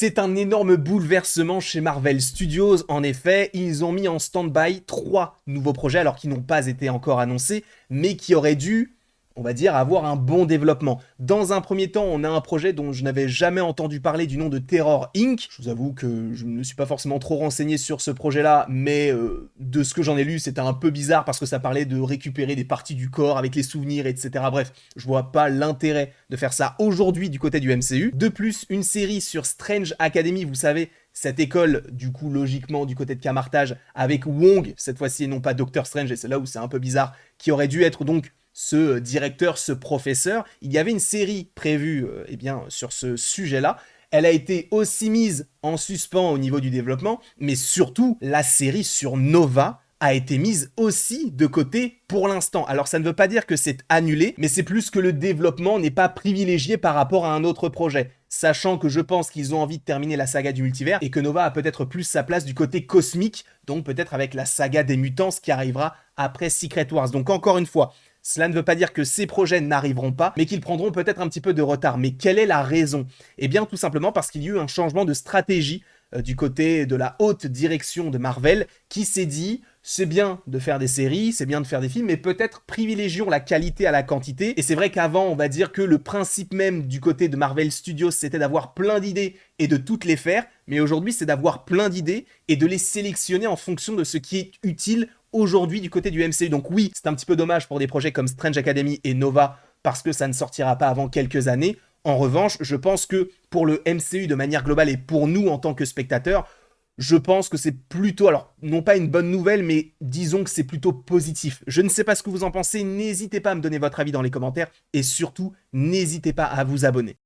C'est un énorme bouleversement chez Marvel Studios. En effet, ils ont mis en stand-by 3 nouveaux projets, alors qui n'ont pas été encore annoncés, mais qui auraient dû, on va dire, avoir un bon développement. Dans un premier temps, on a un projet dont je n'avais jamais entendu parler du nom de Terror Inc. Je vous avoue que je ne me suis pas forcément trop renseigné sur ce projet-là, mais de ce que j'en ai lu, c'était un peu bizarre parce que ça parlait de récupérer des parties du corps avec les souvenirs, etc. Bref, je vois pas l'intérêt de faire ça aujourd'hui du côté du MCU. De plus, une série sur Strange Academy, vous savez, cette école, du coup, logiquement, du côté de Camartage, avec Wong, cette fois-ci, et non pas Doctor Strange, et c'est là où c'est un peu bizarre, qui aurait dû être donc ce directeur, ce professeur. Il y avait une série prévue eh bien, sur ce sujet-là. Elle a été aussi mise en suspens au niveau du développement, mais surtout, la série sur Nova a été mise aussi de côté pour l'instant. Alors ça ne veut pas dire que c'est annulé, mais c'est plus que le développement n'est pas privilégié par rapport à un autre projet. Sachant que je pense qu'ils ont envie de terminer la saga du multivers et que Nova a peut-être plus sa place du côté cosmique, donc peut-être avec la saga des mutants, ce qui arrivera après Secret Wars. Donc encore une fois, cela ne veut pas dire que ces projets n'arriveront pas, mais qu'ils prendront peut-être un petit peu de retard. Mais quelle est la raison? Eh bien, tout simplement parce qu'il y a eu un changement de stratégie du côté de la haute direction de Marvel, qui s'est dit, c'est bien de faire des séries, c'est bien de faire des films, mais peut-être privilégions la qualité à la quantité. Et c'est vrai qu'avant, on va dire que le principe même du côté de Marvel Studios, c'était d'avoir plein d'idées et de toutes les faire, mais aujourd'hui, c'est d'avoir plein d'idées et de les sélectionner en fonction de ce qui est utile aujourd'hui du côté du MCU. Donc oui, c'est un petit peu dommage pour des projets comme Strange Academy et Nova, parce que ça ne sortira pas avant quelques années. En revanche, je pense que pour le MCU de manière globale et pour nous en tant que spectateurs, je pense que c'est plutôt, alors non pas une bonne nouvelle, mais disons que c'est plutôt positif. Je ne sais pas ce que vous en pensez, n'hésitez pas à me donner votre avis dans les commentaires et surtout, n'hésitez pas à vous abonner.